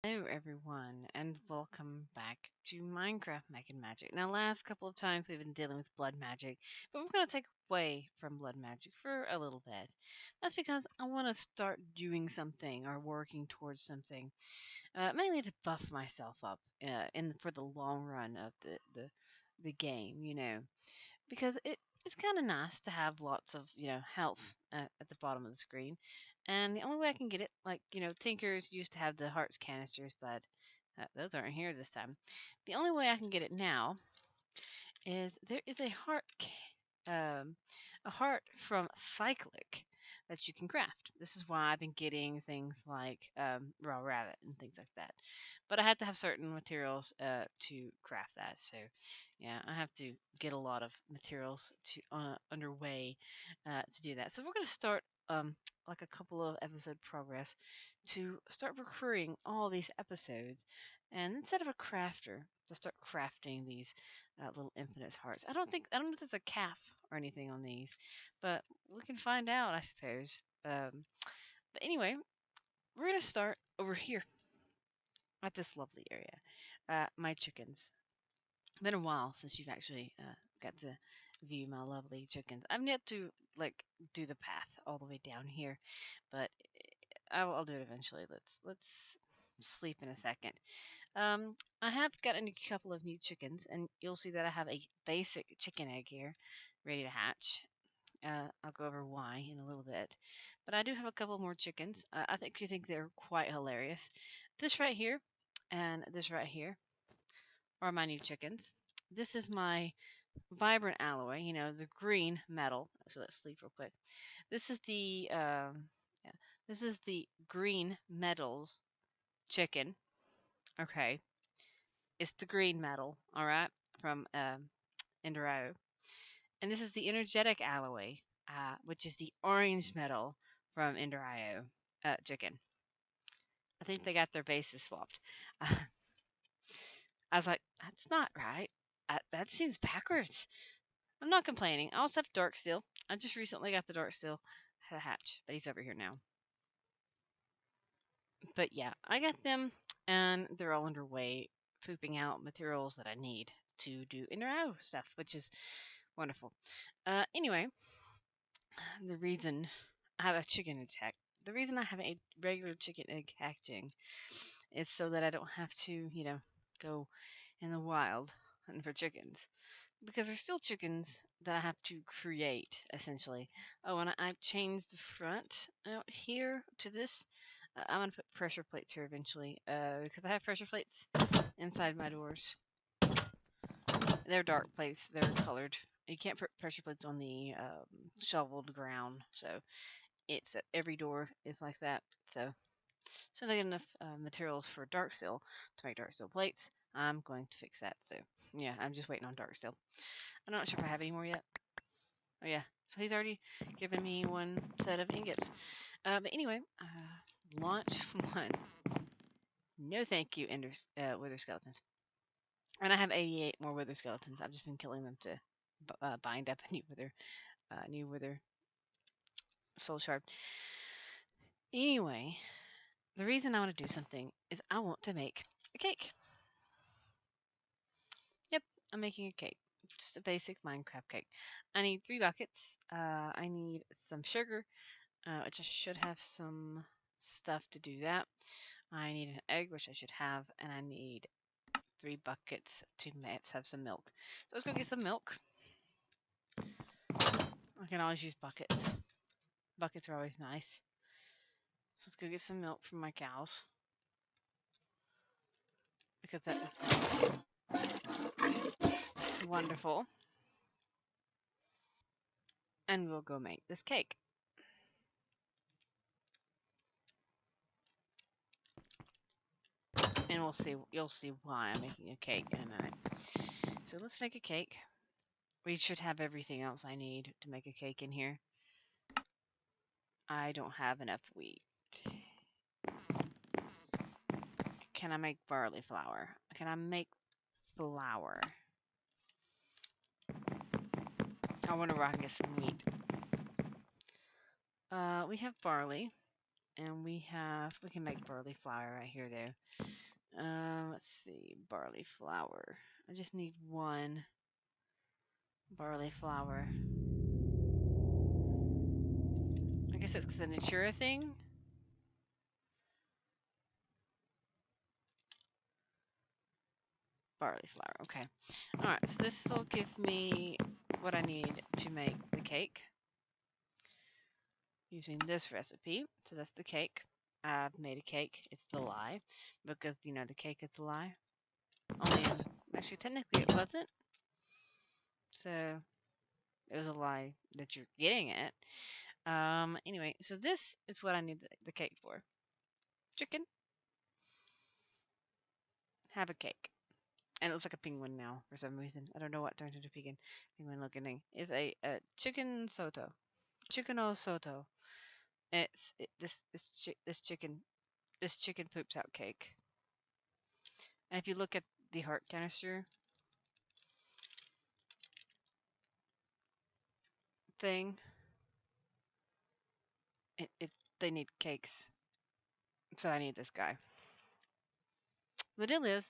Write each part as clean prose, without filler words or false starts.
Hello, everyone, and welcome back to Minecraft Mech and Magic. Now, last couple of times we've been dealing with blood magic, but we're going to take away from blood magic for a little bit. That's because I want to start doing something or working towards something, mainly to buff myself up for the long run of the game. Because it's kind of nice to have lots of health at the bottom of the screen, and the only way I can get it, like Tinkers used to have the hearts canisters, but those aren't here this time. The only way I can get it now is there is um, a heart from Cyclic that you can craft. This is why I've been getting things like raw rabbit and things like that. But I had to have certain materials to craft that. So yeah, I have to get a lot of materials to underway to do that. So we're gonna start like a couple of episode progress to start recurring all these episodes, and instead of a crafter, to start crafting these little infinite hearts. I don't know if there's a cap or anything on these, but we can find out, I suppose. But anyway, we're gonna start over here at this lovely area. My chickens. Been a while since you've actually got to view my lovely chickens. I've yet to like do the path all the way down here, but I'll do it eventually. Let's sleep in a second. I have gotten a couple of new chickens, and you'll see that I have a basic chicken egg here, ready to hatch. I'll go over why in a little bit, but I do have a couple more chickens. I think you think they're quite hilarious. This right here, and this right here are my new chickens. This is my vibrant alloy, the green metal. So let's sleep real quick. This is yeah, this is the green metals chicken. Okay, it's the green metal, all right, from Enduro. And this is the energetic alloy, which is the orange metal from Enduro chicken. I think they got their bases swapped. I was like, that's not right. That seems backwards. I'm not complaining. I also have dark steel. I just recently got the dark steel hatch, but he's over here now. But yeah, I got them, and they're all underway, pooping out materials that I need to do Enduro stuff, which is wonderful. Anyway, the reason I have a chicken attack, the reason I have a regular chicken egg hatching is so that I don't have to, go in the wild hunting for chickens. Because there's still chickens that I have to create, essentially. Oh, and I've changed the front out here to this. I'm going to put pressure plates here eventually because I have pressure plates inside my doors. They're dark plates, they're colored. You can't put pressure plates on the shoveled ground, so it's at every door is like that. So, as soon as I get enough materials for dark steel to make dark steel plates, I'm going to fix that. So, yeah, I'm just waiting on dark steel. I'm not sure if I have any more yet. Oh, yeah. So he's already given me one set of ingots. But anyway, launch one. No thank you, wither skeletons. And I have 88 more wither skeletons. I've just been killing them to bind up a new wither soul shard. Anyway, the reason I want to do something is I want to make a cake. Yep, I'm making a cake. Just a basic Minecraft cake. I need 3 buckets. I need some sugar, which I should have some stuff to do that. I need an egg, which I should have, and I need 3 buckets to have some milk. So let's go get some milk. I can always use buckets. Buckets are always nice. So let's go get some milk from my cows. Because that is wonderful. And we'll go make this cake. And you'll see why I'm making a cake in a minute. So let's make a cake. We should have everything else I need to make a cake in here. I don't have enough wheat. Can I make barley flour? Can I make flour? I wonder where I can get some wheat. We have barley, And we can make barley flour right here though. Let's see, barley flour. I just need one barley flour. I guess it's because of the natura thing. Barley flour, okay. Alright, so this will give me what I need to make the cake. Using this recipe. So that's the cake. I've made a cake. It's the lie. Because, the cake is the lie. Actually, technically it wasn't. So, it was a lie that you're getting it. Anyway, so this is what I need the cake for. Chicken. Have a cake. And it looks like a penguin now for some reason. I don't know what turned into penguin. Penguin looking thing. It's a chicken soto. Chicken o soto. This chicken poops out cake. And if you look at the heart canister thing, they need cakes. So I need this guy. The deal is,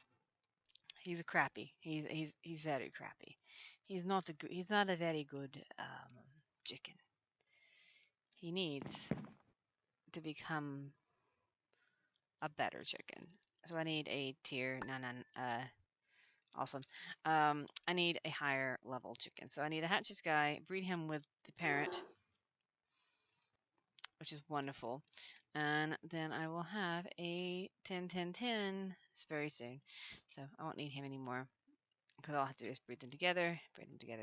he's a crappy. He's very crappy. He's not a very good chicken. He needs to become a better chicken. So I need a tier awesome. I need a higher level chicken. So I need a hatches guy, breed him with the parent, which is wonderful. And then I will have a 10-10-10 very soon. So I won't need him anymore. Because all I have to do is breed them together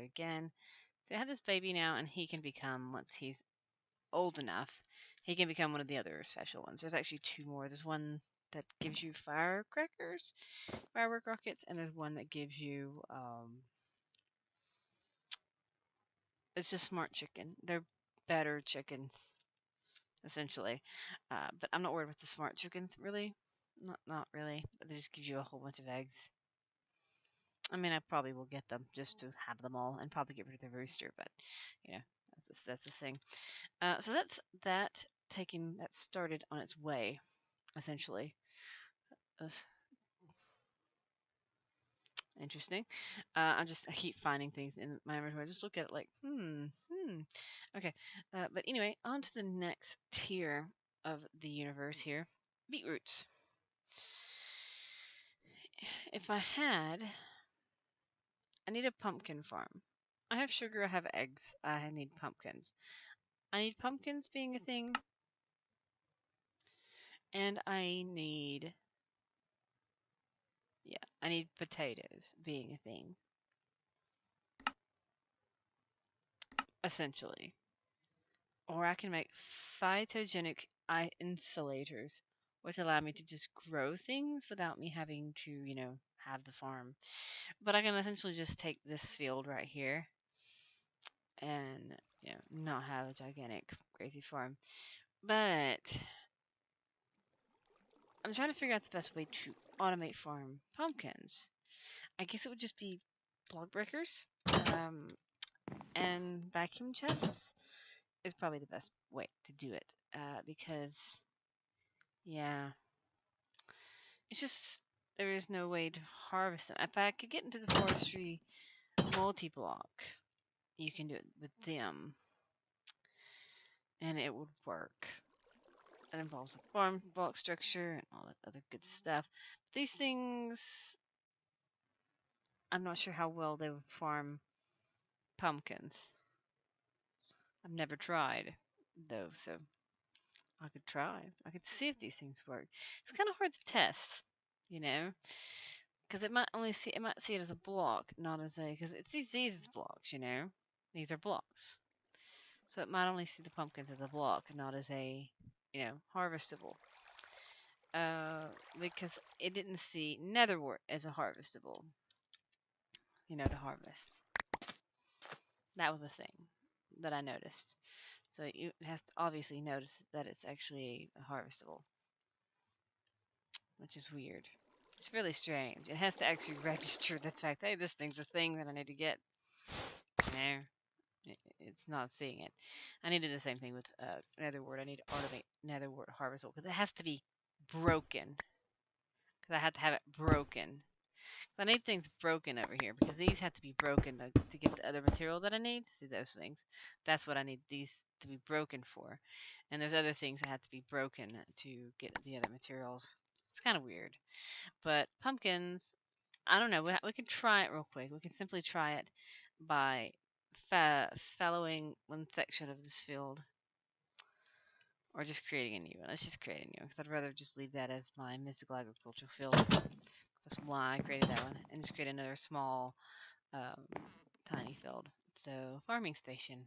again. So I have this baby now, and he can become, once he's old enough, he can become one of the other special ones. There's actually two more. There's one that gives you firework rockets, and there's one that gives you, it's just smart chicken. They're better chickens, essentially. But I'm not worried with the smart chickens, really. Not really. They just give you a whole bunch of eggs. I mean, I probably will get them just to have them all, and probably get rid of the rooster. But that's the thing. So that's that started on its way, essentially. Uh, Interesting. I keep finding things in my inventory. I just look at it like, okay. But anyway, on to the next tier of the universe here. Beetroots. If I need a pumpkin farm. I have sugar, I have eggs, I need pumpkins. I need pumpkins being a thing, and I need potatoes being a thing, essentially. Or I can make phytogenic insulators, which allow me to just grow things without me having to, have the farm. But I can essentially just take this field right here and, not have a gigantic, crazy farm. But I'm trying to figure out the best way to automate farm pumpkins. I guess it would just be block breakers and vacuum chests is probably the best way to do it because, yeah, it's just there is no way to harvest them. If I could get into the forestry multi-block, you can do it with them, and it would work. That involves a farm block structure and all that other good stuff. These things, I'm not sure how well they would farm pumpkins. I've never tried, though, so I could try. I could see if these things work. It's kind of hard to test, because it might see it as a block, not as a, because it sees these as blocks, These are blocks. So it might only see the pumpkins as a block, not as a, harvestable. Because it didn't see netherwort as a harvestable, to harvest. That was a thing that I noticed. So it has to obviously notice that it's actually a harvestable, which is weird. It's really strange. It has to actually register the fact, hey, this thing's a thing that I need to get. It's not seeing it. I need to do the same thing with Netherward. I need to automate Netherward harvest because it has to be broken. Because I have to have it broken. I need things broken over here because these have to be broken to get the other material that I need. See those things? That's what I need these to be broken for. And there's other things that have to be broken to get the other materials. It's kind of weird. But pumpkins, I don't know. We can try it real quick. We can simply try it by following one section of this field. Or just creating a new one. Let's just create a new one because I'd rather just leave that as my mystical agricultural field. That's why I created that one. And just create another small, tiny field. So, farming station.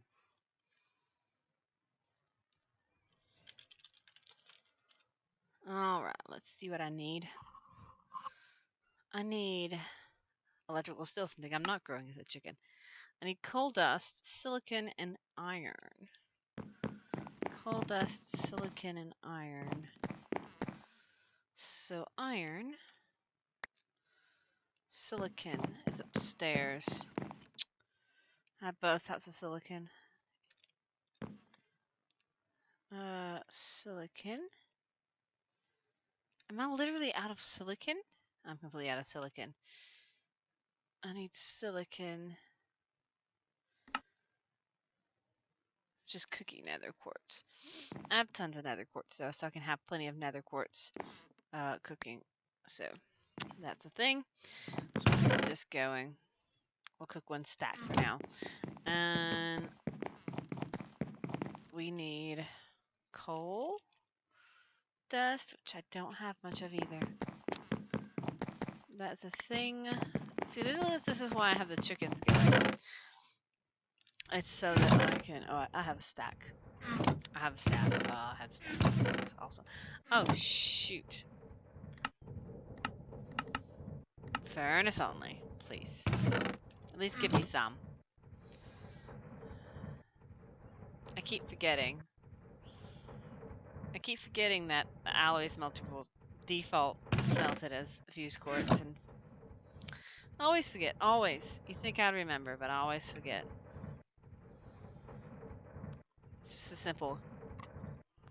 Alright, let's see what I need. I need electrical steel, something I'm not growing as a chicken. I need coal dust, silicon, and iron. Coal dust, silicon, and iron. So, iron. Silicon is upstairs. I have both types of silicon. Silicon. Am I literally out of silicon? I'm completely out of silicon. I need silicon. Just cooking nether quartz. I have tons of nether quartz though, so I can have plenty of nether quartz cooking. So that's a thing. So let's get this going. We'll cook one stack for now. And we need coal dust, which I don't have much of either. That's a thing. See, this is why I have the chickens going. It's so that I can. Oh, I have a stack. I have a stack. I have a stack. That's awesome. Oh shoot! Furnace only, please. At least give me some. I keep forgetting. I keep forgetting that the alloy smelter will default smelted as fuse quartz, and I always forget. Always. You think I'd remember, but I always forget. It's just a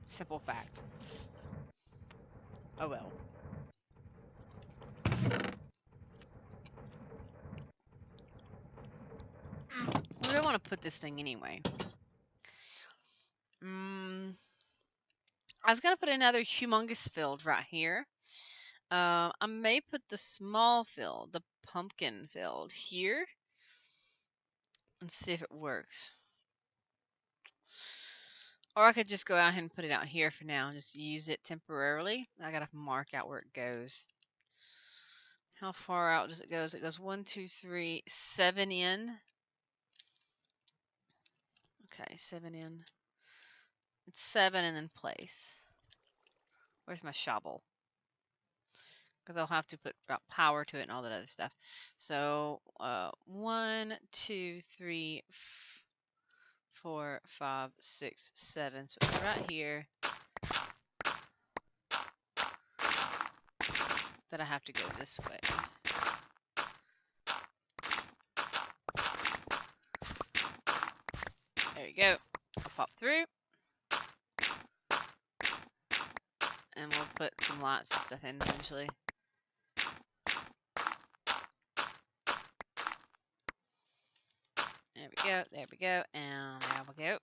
simple fact. Oh well. Where do I want to put this thing anyway? I was gonna put another humongous field right here. I may put the small field, the pumpkin field, here and see if it works. Or I could just go out and put it out here for now and just use it temporarily. I gotta mark out where it goes. How far out does it go? It goes 1, 2, 3, 7 in. Okay, 7 in. It's 7 and then place. Where's my shovel? Because I'll have to put power to it and all that other stuff. So 1, 2, 3, 4, 5, 6, 7. So it's right here that I have to go this way. There you go. I'll pop through. And we'll put some lights and stuff in eventually. There we go, there we go, and there we go.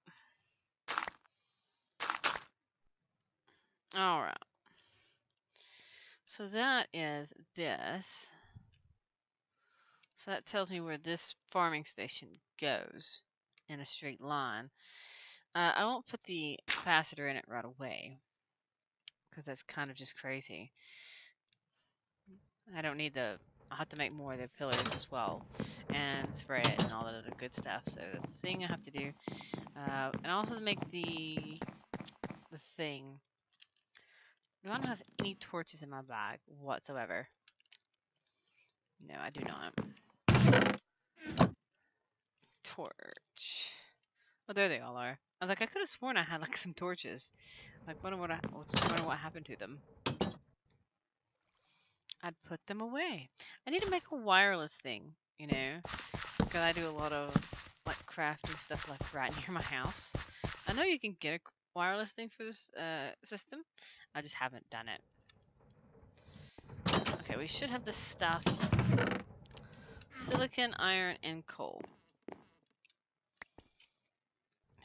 Alright. So that is this. So that tells me where this farming station goes in a straight line. I won't put the capacitor in it right away, because that's kind of just crazy. I don't need I'll have to make more of the pillars as well, and spray it and all that other good stuff. So that's the thing I have to do. And also to make the thing. Do I not have any torches in my bag whatsoever? No, I do not. Torch. Oh, there they all are. I was like, I could have sworn I had like some torches. Like, wonder what happened to them. I'd put them away. I need to make a wireless thing, you know, because I do a lot of like crafting stuff like right near my house. I know you can get a wireless thing for this system. I just haven't done it. Okay, we should have the stuff. Silicon, iron, and coal.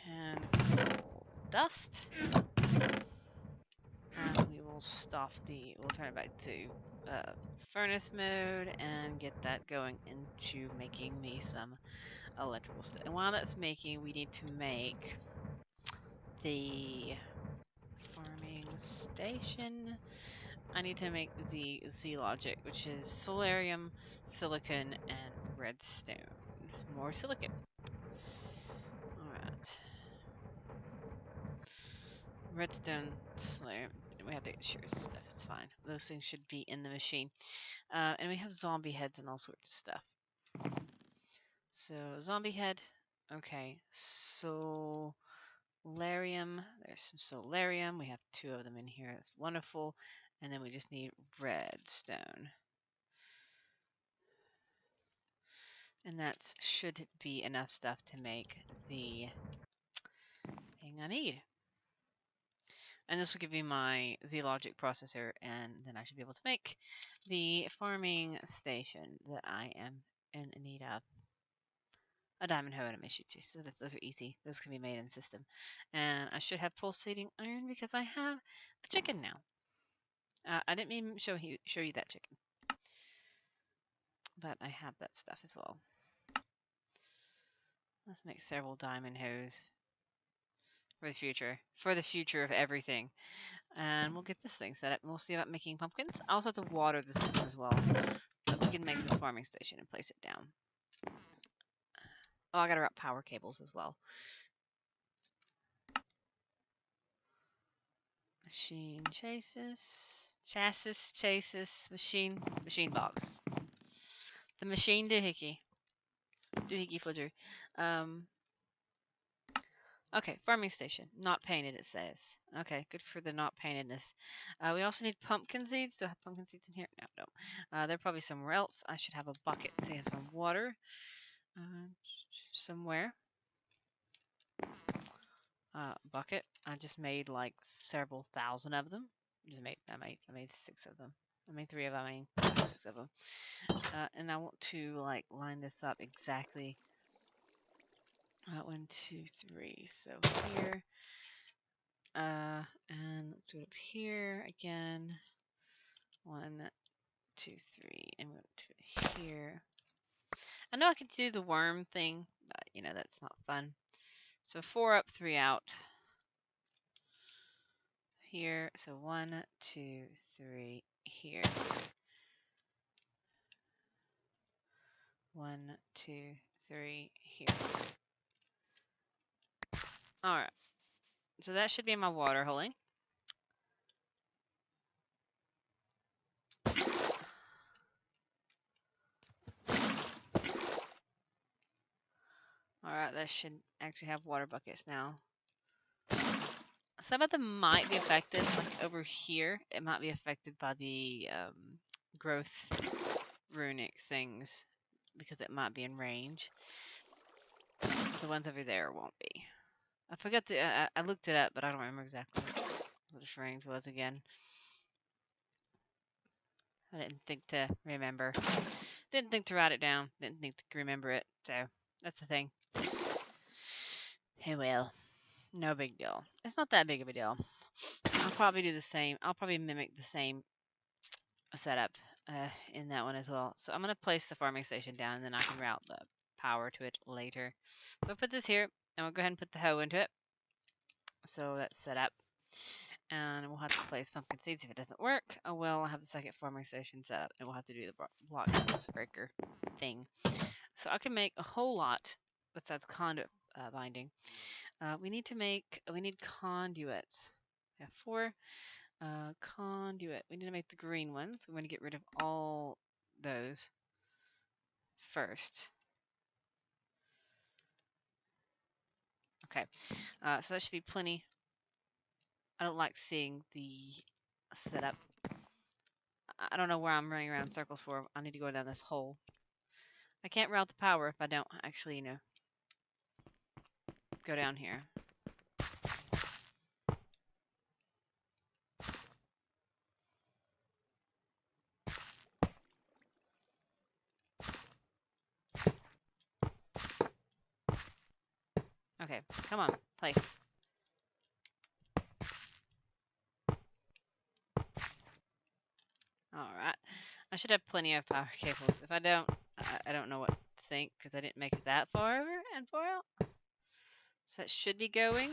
And coal dust. And we will stop we'll turn it back to furnace mode and get that going into making me some electrical stuff. And while that's making, we need to make the farming station. I need to make the Z logic, which is solarium, silicon, and redstone. More silicon. Alright. Redstone, solarium. We have the shears and stuff. It's fine. Those things should be in the machine. And we have zombie heads and all sorts of stuff. So, zombie head. Okay. Solarium. There's some solarium. We have 2 of them in here. That's wonderful. And then we just need redstone. And that should be enough stuff to make the thing I need. And this will give me my Z-Logic processor, and then I should be able to make the farming station that I am in need of. A diamond hoe and a mission too, so those are easy. Those can be made in system. And I should have pulsating iron because I have the chicken now. I didn't mean show you that chicken, but I have that stuff as well. Let's make several diamond hoes for the future. For the future of everything. And we'll get this thing set up. And we'll see about making pumpkins. I also have to water the system as well. But we can make this farming station and place it down. Oh, I gotta route power cables as well. Machine chases, machine box. The machine doohickey fudger. Okay, farming station. Not painted, it says. Okay, good for the not paintedness. We also need pumpkin seeds. Do I have pumpkin seeds in here? No. They're probably somewhere else. I should have a bucket to have some water. Somewhere. Bucket. I just made like several thousand of them. I made 6 of them. I made 3 of them. I mean 6 of them. And I want to like line this up exactly. 1, 2, 3. So here. And let's do it up here again. 1, 2, 3, and we'll do it here. I know I could do the worm thing, but you know that's not fun. So 4 up, 3 out. Here, so 1, 2, 3 here. 1, 2, 3 here. Alright, so that should be my water holding. Alright, that should actually have water buckets now. Some of them might be affected, like over here, it might be affected by the growth runic things, because it might be in range. The ones over there won't be. I forgot I looked it up, but I don't remember exactly what the range was again. I didn't think to remember. Didn't think to write it down. Didn't think to remember it. So, that's the thing. Hey, well, no big deal. It's not that big of a deal. I'll probably do the same. I'll probably mimic the same setup in that one as well. So I'm going to place the farming station down, and then I can route the power to it later. So I'll put this here, and we'll go ahead and put the hoe into it. So that's set up. And we'll have to place pumpkin seeds if it doesn't work. Oh well, I'll have the second farming station set up, and we'll have to do the block breaker thing. So I can make a whole lot besides conduit binding. We need conduits. We have 4 conduit. We need to make the green ones. We're going to get rid of all those first. Okay, so that should be plenty. I don't like seeing the setup. I don't know where I'm running around in circles for. I need to go down this hole. I can't route the power if I don't actually, go down here. Okay, come on, place. Alright. I should have plenty of power cables. If I don't, I don't know what to think because I didn't make it that far over and far out. So that should be going.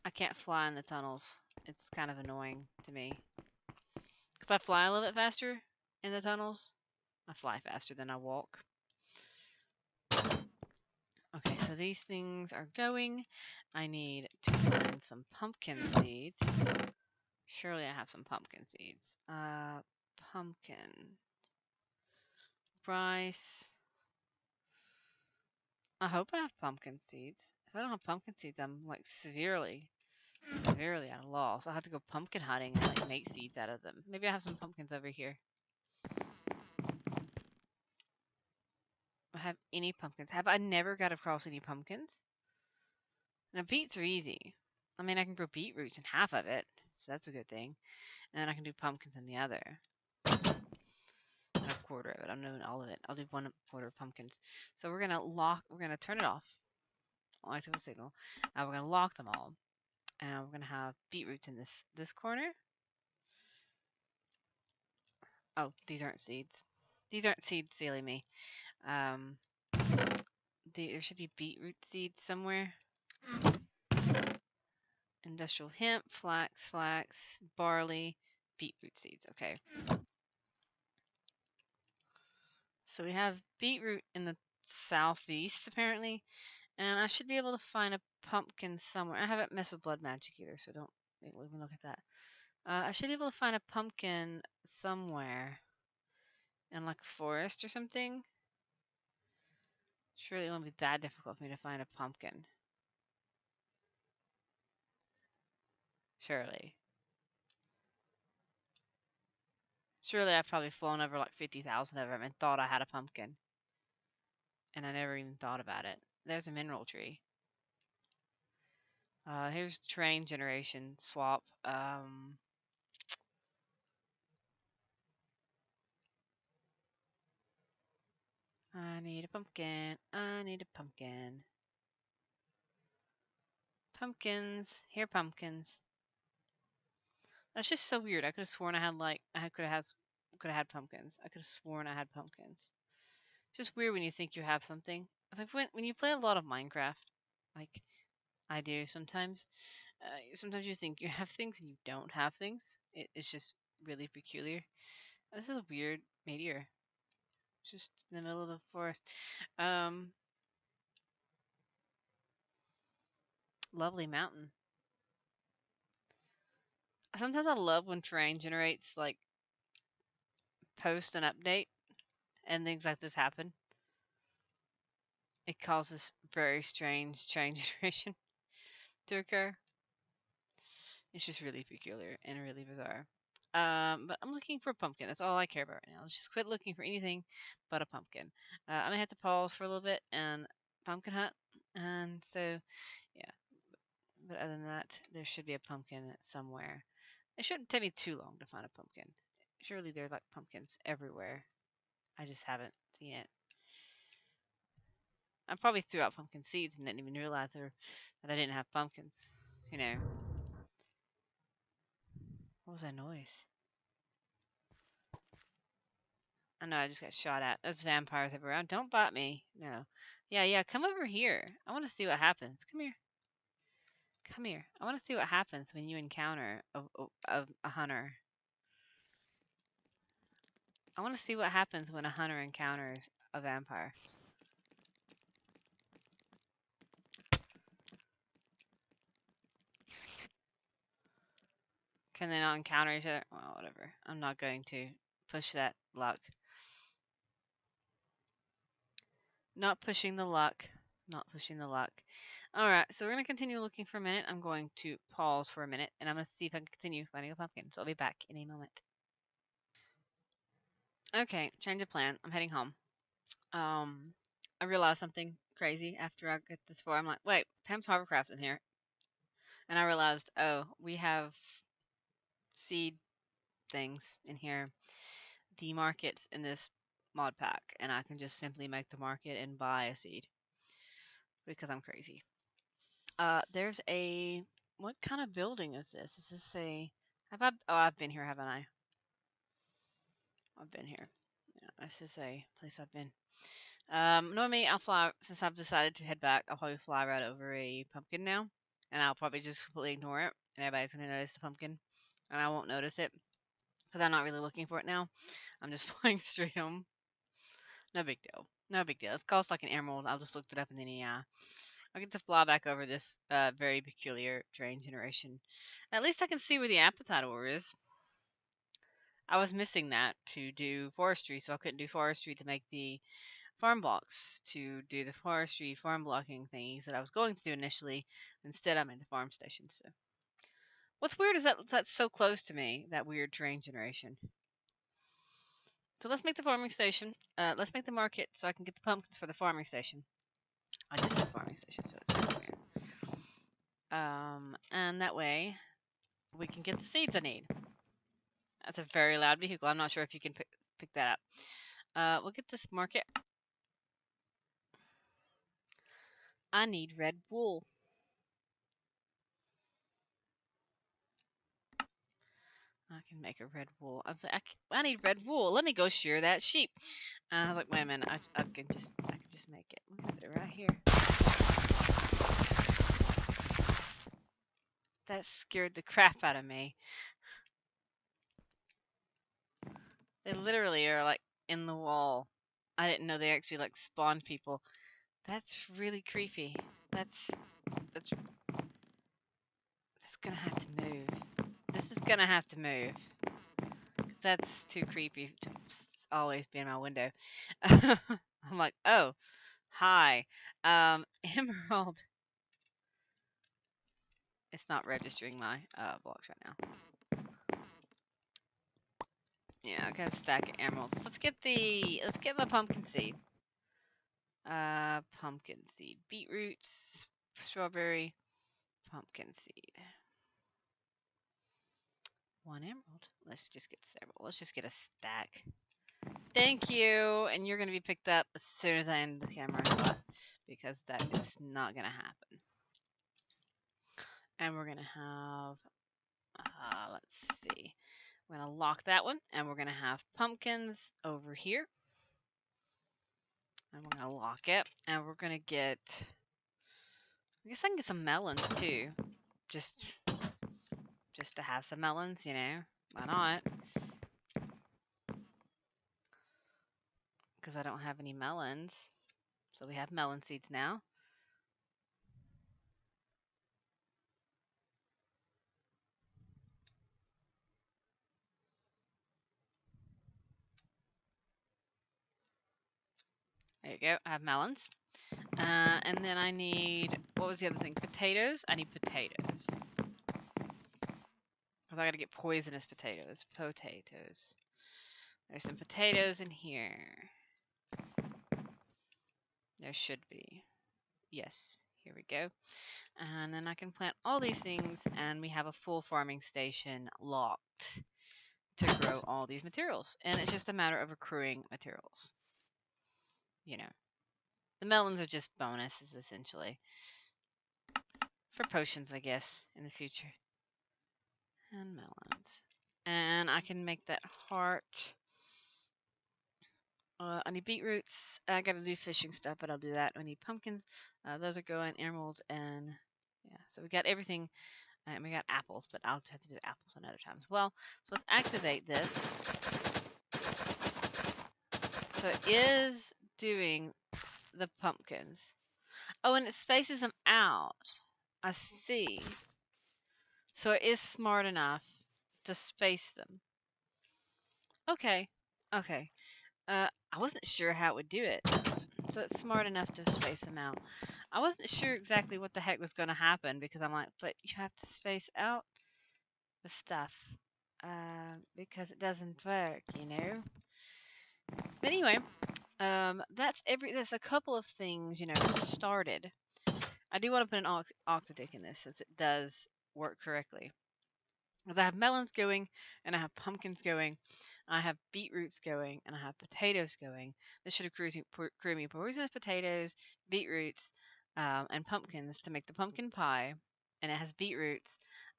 I can't fly in the tunnels. It's kind of annoying to me. Because I fly a little bit faster in the tunnels. I fly faster than I walk. Okay, so these things are going. I need to find some pumpkin seeds. Surely I have some pumpkin seeds. Pumpkin. Rice. I hope I have pumpkin seeds. If I don't have pumpkin seeds, I'm like severely out of loss. I'll have to go pumpkin hunting and like make seeds out of them. Maybe I have some pumpkins over here. I have any pumpkins. Have I never got across any pumpkins? Now beets are easy. I mean, I can grow beetroots in half of it, so that's a good thing. And then I can do pumpkins in the other. And a quarter of it. I'm doing all of it. I'll do 1/4 pumpkins. So we're gonna turn it off. Electrical signal. We're gonna lock them all. And we're gonna have beetroots in this corner. Oh, these aren't seeds. These aren't seeds, silly me. There should be beetroot seeds somewhere. Industrial hemp, flax, barley, beetroot seeds. Okay. So we have beetroot in the southeast, apparently. And I should be able to find a pumpkin somewhere. I haven't messed with blood magic either, so don't even look at that. I should be able to find a pumpkin somewhere in like a forest or something. Surely it won't be that difficult for me to find a pumpkin. Surely. Surely I've probably flown over like 50,000 of them and thought I had a pumpkin. And I never even thought about it. There's a mineral tree. Here's terrain generation swap. I need a pumpkin. I need a pumpkin. Pumpkins. Here, pumpkins. That's just so weird. I could have sworn I had like I could have had pumpkins. I could have sworn I had pumpkins. It's just weird when you think you have something. It's like when you play a lot of Minecraft, like I do sometimes. Sometimes you think you have things and you don't have things. It's just really peculiar. This is a weird meteor. Just in the middle of the forest. Um, Lovely mountain. Sometimes I love when terrain generates like post an update and things like this happen. It causes very strange terrain generation to occur. It's just really peculiar and really bizarre. But I'm looking for a pumpkin. That's all I care about right now. Let's just quit looking for anything but a pumpkin. I'm gonna have to pause for a little bit and pumpkin hunt. And so, yeah. But other than that, there should be a pumpkin somewhere. It shouldn't take me too long to find a pumpkin. Surely there's like pumpkins everywhere. I just haven't seen it. I probably threw out pumpkin seeds and didn't even realize that I didn't have pumpkins. You know. What was that noise? I know I just got shot at. There's vampires everywhere. Don't bite me. No. Yeah, come over here. I want to see what happens. Come here. Come here. I want to see what happens when you encounter a hunter. I want to see what happens when a hunter encounters a vampire. Can they not encounter each other? Well, whatever. I'm not going to push that luck. Not pushing the luck. Not pushing the luck. Alright, so we're going to continue looking for a minute. I'm going to pause for a minute, and I'm going to see if I can continue finding a pumpkin. So I'll be back in a moment. Okay, change of plan. I'm heading home. Um, I realized something crazy after I get this far. I'm like, wait, Pam's Hovercraft's in here. And I realized, oh, we have seed things in here. The market's in this mod pack. And I can just simply make the market and buy a seed. Because I'm crazy. There's a... What kind of building is this? Is this a... I've been here, haven't I? I've been here. Yeah, this is a place I've been. Normally I'll fly, since I've decided to head back, I'll probably fly right over a pumpkin now. And I'll probably just completely ignore it. And everybody's going to notice the pumpkin. And I won't notice it. Because I'm not really looking for it now. I'm just flying straight home. No big deal. No big deal. It's cost like an emerald. I'll just looked it up and then yeah. I'll get to fly back over this very peculiar terrain generation. At least I can see where the appetite ore is. I was missing that to do forestry, so I couldn't do forestry to make the farm blocks to do the forestry farm blocking things that I was going to do initially. Instead, I made the farm station. So, what's weird is that that's so close to me. That weird terrain generation. So let's make the farming station. Let's make the market so I can get the pumpkins for the farming station. I just said farming station, so it's right weird. And that way we can get the seeds I need. That's a very loud vehicle. I'm not sure if you can pick that up. We'll get this market. I need red wool. I can make a red wool. I was like, I need red wool. Let me go shear that sheep. I was like, wait a minute. I can just make it. I'm gonna put it right here. That scared the crap out of me. They literally are like in the wall. I didn't know they actually like spawned people. That's really creepy. That's gonna have to move. This is gonna have to move. That's too creepy to always be in my window. I'm like, oh, hi. Emerald. It's not registering my blocks right now. Yeah, I got a stack of emeralds. Let's get the pumpkin seed. Pumpkin seed. Beetroots, strawberry, pumpkin seed. 1 emerald. Let's just get several. Let's just get a stack. Thank you. And you're going to be picked up as soon as I end the camera because that is not going to happen. And we're going to have, let's see. We're going to lock that one. And we're going to have pumpkins over here. And we're going to lock it. And we're going to get, I guess I can get some melons too. Just to have some melons, you know. Why not? Because I don't have any melons. So we have melon seeds now. There you go. I have melons. And then I need, what was the other thing? Potatoes. I need potatoes. Because I got to get poisonous potatoes. Potatoes. There's some potatoes in here. There should be. Yes. Here we go. And then I can plant all these things, and we have a full farming station locked to grow all these materials. And it's just a matter of accruing materials. You know. The melons are just bonuses, essentially. For potions, I guess, in the future. And melons. And I can make that heart. I need beetroots. I gotta do fishing stuff, but I'll do that. I need pumpkins. Those are going, emeralds, and yeah. So we got everything. And we got apples, but I'll have to do the apples another time as well. So let's activate this. So it is doing the pumpkins. Oh, and it spaces them out. I see. So it is smart enough to space them. Okay. Okay. I wasn't sure how it would do it. So it's smart enough to space them out. I wasn't sure exactly what the heck was going to happen because I'm like, but you have to space out the stuff because it doesn't work, you know? But anyway, That's a couple of things, started. I do want to put an octadic in this since it does work correctly. Because I have melons going, and I have pumpkins going, I have beetroots going, and I have potatoes going. This should accrue me poisonous potatoes, beetroots, and pumpkins to make the pumpkin pie. And it has beetroots,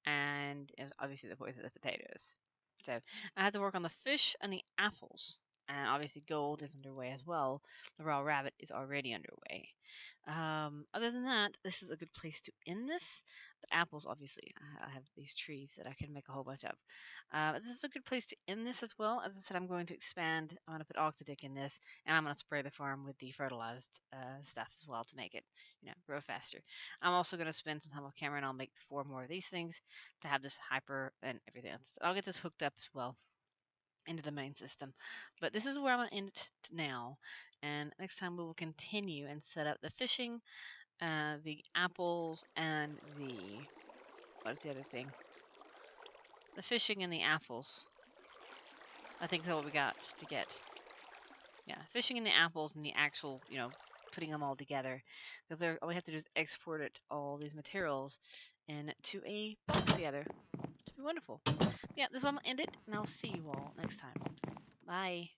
and it was obviously the poisonous potatoes. So I had to work on the fish and the apples. And obviously, gold is underway as well. The raw rabbit is already underway. Other than that, this is a good place to end this. But apples, obviously, I have these trees that I can make a whole bunch of. This is a good place to end this as well. As I said, I'm going to expand. I'm going to put Octadic in this, and I'm going to spray the farm with the fertilized stuff as well to make it, grow faster. I'm also going to spend some time with camera, and I'll make 4 more of these things to have this hyper and everything else. I'll get this hooked up as well into the main system. But this is where I'm going to end it now. And next time we will continue and set up the fishing, the apples, and what's the other thing? The fishing and the apples. I think that's what we got to get. Yeah, fishing and the apples and the actual, putting them all together. Because all we have to do is export it, all these materials, into a box together. To be wonderful. Yeah, this is where I'm going to end it, and I'll see you all next time. Bye.